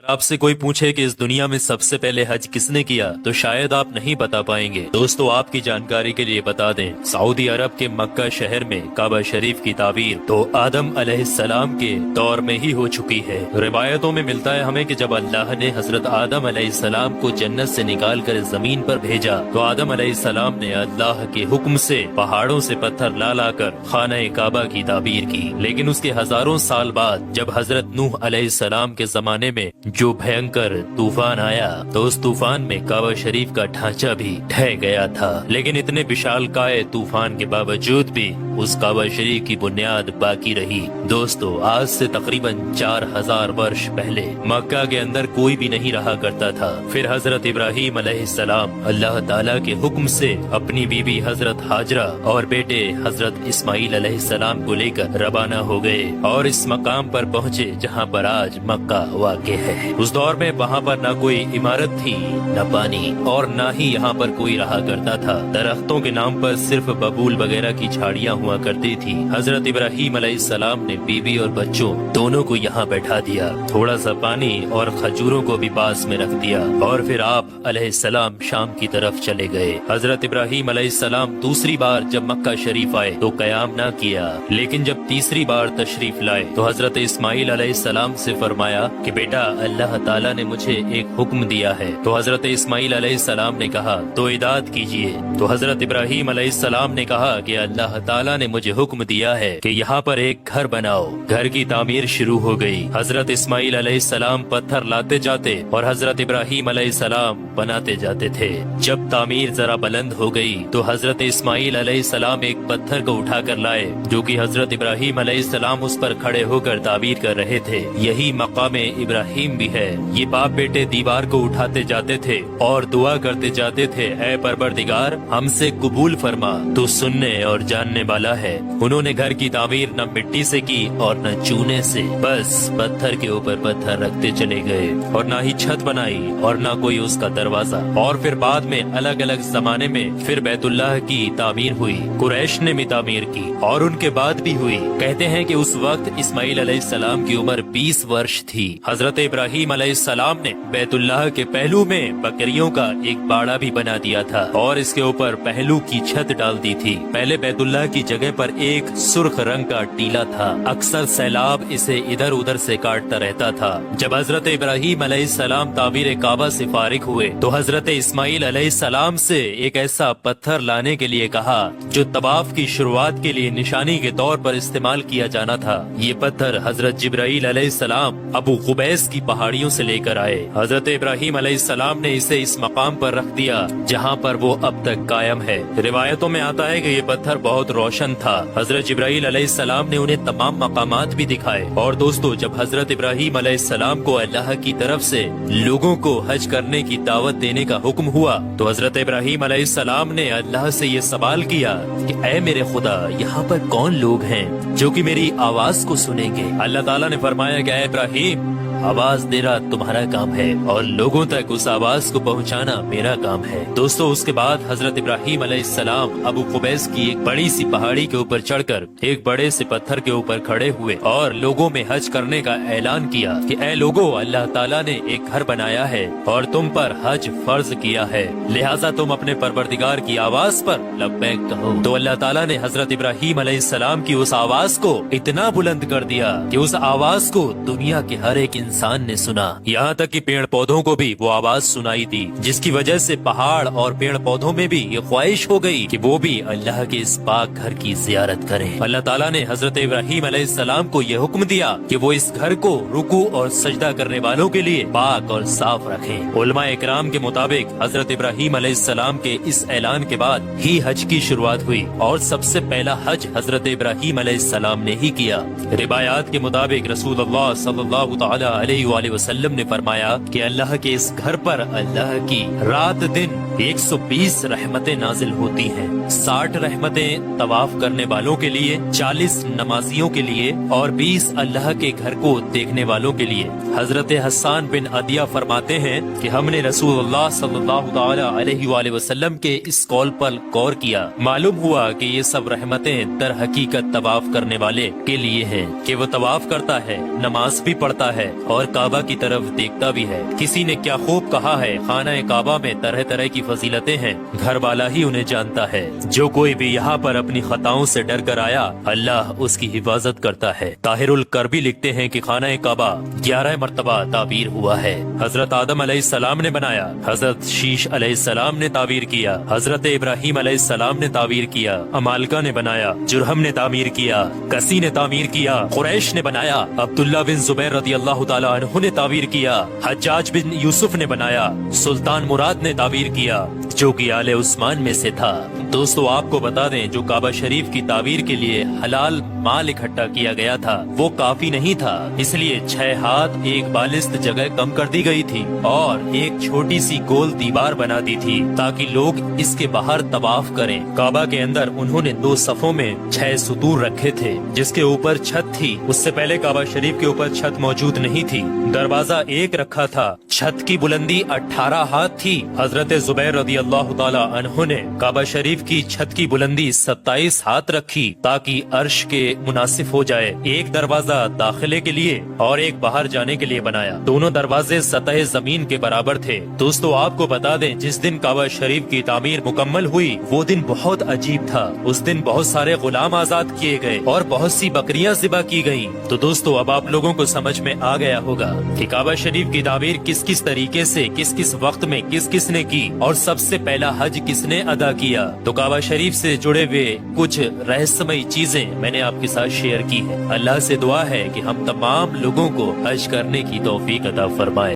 آپ سے کوئی پوچھے کہ اس دنیا میں سب سے پہلے حج کس نے کیا تو شاید آپ نہیں بتا پائیں گے۔ دوستو آپ کی جانکاری کے لیے بتا دیں، سعودی عرب کے مکہ شہر میں کعبہ شریف کی تعمیر تو آدم علیہ السلام کے دور میں ہی ہو چکی ہے۔ روایتوں میں ملتا ہے ہمیں کہ جب اللہ نے حضرت آدم علیہ السلام کو جنت سے نکال کر زمین پر بھیجا تو آدم علیہ السلام نے اللہ کے حکم سے پہاڑوں سے پتھر لا کر خانہ کعبہ کی تعمیر کی، لیکن اس کے ہزاروں سال بعد جب حضرت نوح علیہ السلام کے زمانے میں جو بھینکر طوفان آیا تو اس طوفان میں کعبہ شریف کا ڈھانچہ بھی ڈھہ گیا تھا، لیکن اتنے وشال کائے طوفان کے باوجود بھی اس کعبہ شریف کی بنیاد باقی رہی۔ دوستو آج سے تقریباً 4000 برس پہلے مکہ کے اندر کوئی بھی نہیں رہا کرتا تھا۔ پھر حضرت ابراہیم علیہ السلام اللہ تعالیٰ کے حکم سے اپنی بیوی حضرت ہاجرہ اور بیٹے حضرت اسماعیل علیہ السلام کو لے کر روانہ ہو گئے اور اس مقام پر پہنچے جہاں پر آج مکہ واقع ہے۔ اس دور میں وہاں پر نہ کوئی عمارت تھی، نہ پانی، اور نہ ہی یہاں پر کوئی رہا کرتا تھا۔ درختوں کے نام پر صرف ببول وغیرہ کی جھاڑیاں ہوا کرتی تھی۔ حضرت ابراہیم علیہ السلام نے بیوی اور بچوں دونوں کو یہاں بیٹھا دیا، تھوڑا سا پانی اور کھجوروں کو بھی پاس میں رکھ دیا، اور پھر آپ علیہ السلام شام کی طرف چلے گئے۔ حضرت ابراہیم علیہ السلام دوسری بار جب مکہ شریف آئے تو قیام نہ کیا، لیکن جب تیسری بار تشریف لائے تو حضرت اسماعیل علیہ السلام سے فرمایا کہ بیٹا اللہ تعالیٰ نے مجھے ایک حکم دیا ہے۔ تو حضرت اسماعیل علیہ السلام نے کہا تو اطاعت کیجیے۔ تو حضرت ابراہیم علیہ السلام نے کہا کہ اللہ تعالیٰ نے مجھے حکم دیا ہے کہ یہاں پر ایک گھر بناؤ۔ گھر کی تعمیر شروع ہو گئی۔ حضرت اسماعیل علیہ السلام پتھر لاتے جاتے اور حضرت ابراہیم علیہ السلام بناتے جاتے تھے۔ جب تعمیر ذرا بلند ہو گئی تو حضرت اسماعیل علیہ السلام ایک پتھر کو اٹھا کر لائے جو کہ حضرت ابراہیم علیہ السلام اس پر کھڑے ہو کر تعمیر کر رہے تھے۔ یہی مقام ابراہیم بھی ہے۔ یہ باپ بیٹے دیوار کو اٹھاتے جاتے تھے اور دعا کرتے جاتے تھے، اے پروردگار ہم سے قبول فرما، تو سننے اور جاننے والا ہے۔ انہوں نے گھر کی تعمیر نہ مٹی سے کی اور نہ چونے سے، بس پتھر کے اوپر پتھر رکھتے چلے گئے، اور نہ ہی چھت بنائی اور نہ کوئی اس کا دروازہ۔ اور پھر بعد میں الگ الگ زمانے میں پھر بیت اللہ کی تعمیر ہوئی، قریش نے بھی تعمیر کی اور ان کے بعد بھی ہوئی۔ کہتے ہیں کہ اس وقت اسماعیل علیہ السلام کی عمر 20 برس تھی۔ حضرت ابراہیم علیہ السلام نے بیت اللہ کے پہلو میں بکریوں کا ایک باڑا بھی بنا دیا تھا اور اس کے اوپر پہلو کی چھت ڈال دی تھی۔ پہلے بیت اللہ کی جگہ پر ایک سرخ رنگ کا ٹیلا تھا، اکثر سیلاب اسے ادھر ادھر سے کاٹتا رہتا تھا۔ جب حضرت ابراہیم علیہ السلام تعمیر کعبہ سے فارغ ہوئے تو حضرت اسماعیل علیہ السلام سے ایک ایسا پتھر لانے کے لیے کہا جو طواف کی شروعات کے لیے نشانی کے طور پر استعمال کیا جانا تھا۔ یہ پتھر حضرت جبرائیل علیہ السلام ابو قبیس کی پہاڑیوں سے لے کر آئے۔ حضرت ابراہیم علیہ السلام نے اسے اس مقام پر رکھ دیا جہاں پر وہ اب تک قائم ہے۔ روایتوں میں آتا ہے کہ یہ پتھر بہت روشن تھا۔ حضرت جبرائیل علیہ السلام نے انہیں تمام مقامات بھی دکھائے۔ اور دوستو جب حضرت ابراہیم علیہ السلام کو اللہ کی طرف سے لوگوں کو حج کرنے کی دعوت دینے کا حکم ہوا تو حضرت ابراہیم علیہ السلام نے اللہ سے یہ سوال کیا کہ اے میرے خدا یہاں پر کون لوگ ہیں جو کہ میری آواز کو سنیں گے؟ اللہ تعالیٰ نے فرمایا کہ اے ابراہیم آواز دینا تمہارا کام ہے اور لوگوں تک اس آواز کو پہنچانا میرا کام ہے۔ دوستو اس کے بعد حضرت ابراہیم علیہ السلام ابو قبیس کی ایک بڑی سی پہاڑی کے اوپر چڑھ کر ایک بڑے سے پتھر کے اوپر کھڑے ہوئے اور لوگوں میں حج کرنے کا اعلان کیا کہ اے لوگو اللہ تعالیٰ نے ایک گھر بنایا ہے اور تم پر حج فرض کیا ہے، لہٰذا تم اپنے پروردگار کی آواز پر لبیک کہو۔ تو اللہ تعالیٰ نے حضرت ابراہیم علیہ السلام کی اس آواز کو اتنا بلند کر دیا کہ اس آواز کو دنیا کے ہر ایک انسان نے سنا، یہاں تک کہ پیڑ پودوں کو بھی وہ آواز سنائی دی، جس کی وجہ سے پہاڑ اور پیڑ پودوں میں بھی یہ خواہش ہو گئی کہ وہ بھی اللہ کے اس پاک گھر کی زیارت کریں۔ اللہ تعالیٰ نے حضرت ابراہیم علیہ السلام کو یہ حکم دیا کہ وہ اس گھر کو رکوع اور سجدہ کرنے والوں کے لیے پاک اور صاف رکھیں۔ علماء اکرام کے مطابق حضرت ابراہیم علیہ السلام کے اس اعلان کے بعد ہی حج کی شروعات ہوئی اور سب سے پہلا حج حضرت ابراہیم علیہ السلام نے ہی کیا۔ روایات کے مطابق رسول اللہ صلی اللہ تعالی علیہ وآلہ وسلم نے فرمایا کہ اللہ کے اس گھر پر اللہ کی رات دن 120 رحمتیں نازل ہوتی ہیں، 60 رحمتیں طواف کرنے والوں کے لیے، 40 نمازیوں کے لیے اور 20 اللہ کے گھر کو دیکھنے والوں کے لیے۔ حضرت حسان بن عدیہ فرماتے ہیں کہ ہم نے رسول اللہ صلی اللہ تعالی علیہ وآلہ وسلم کے اس قول پر غور کیا، معلوم ہوا کہ یہ سب رحمتیں در حقیقت طواف کرنے والے کے لیے ہیں کہ وہ طواف کرتا ہے، نماز بھی پڑھتا ہے اور کعبہ کی طرف دیکھتا بھی ہے۔ کسی نے کیا خوب کہا ہے، خانہ کعبہ میں طرح طرح کی فضیلتیں ہیں، گھر والا ہی انہیں جانتا ہے۔ جو کوئی بھی یہاں پر اپنی خطاؤں سے ڈر کر آیا، اللہ اس کی حفاظت کرتا ہے۔ طاہر الکربی لکھتے ہیں کہ خانہ کعبہ 11 مرتبہ تعبیر ہوا ہے۔ حضرت آدم علیہ السلام نے بنایا، حضرت شیش علیہ السلام نے تعبیر کیا، حضرت ابراہیم علیہ السلام نے تعبیر کیا، امالکہ نے بنایا، جرہم نے تعمیر کیا، کسی نے تعمیر کیا، قریش نے بنایا، عبداللہ بن زبیر رضی اللہ تعالی عنہ نے تعبیر کیا، حجاج بن یوسف نے بنایا، سلطان مراد نے تعبیر کیا جو کہ آل عثمان میں سے تھا۔ دوستو آپ کو بتا دیں، جو کعبہ شریف کی تعبیر کے لیے حلال مال اکٹھا کیا گیا تھا وہ کافی نہیں تھا، اس لیے 6 ہاتھ ایک بالست جگہ کم کر دی گئی تھی اور ایک چھوٹی سی گول دیوار بنا دی تھی تاکہ لوگ اس کے باہر طواف کریں۔ کعبہ کے اندر انہوں نے 2 صفوں میں 6 ستور رکھے تھے جس کے اوپر چھت تھی۔ اس سے پہلے کعبہ شریف کے اوپر چھت موجود نہیں تھی، دروازہ ایک رکھا تھا، چھت کی بلندی 18 ہاتھ تھی۔ حضرت زبیر رضی اللہ تعالی عنہ نے کعبہ شریف کی چھت کی بلندی 27 ہاتھ رکھی تاکہ عرش کے مناسب ہو جائے۔ ایک دروازہ داخلے کے لیے اور ایک باہر جانے کے لیے بنایا، دونوں دروازے سطح زمین کے برابر تھے۔ دوستو آپ کو بتا دیں، جس دن کعبہ شریف کی تعمیر مکمل ہوئی وہ دن بہت عجیب تھا۔ اس دن بہت سارے غلام آزاد کیے گئے اور بہت سی بکریاں ذبح کی گئیں۔ تو دوستو اب آپ لوگوں کو سمجھ میں آ گیا ہوگا کہ کعبہ شریف کی تعمیر کس کس طریقے سے کس کس وقت میں کس کس نے کی اور سب سے پہلا حج کس نے ادا کیا۔ تو کعبہ شریف سے جڑے ہوئے کچھ رہسیمئی چیزیں میں نے آپ کے ساتھ شیئر کی ہے۔ اللہ سے دعا ہے کہ ہم تمام لوگوں کو حج کرنے کی توفیق عطا فرمائے۔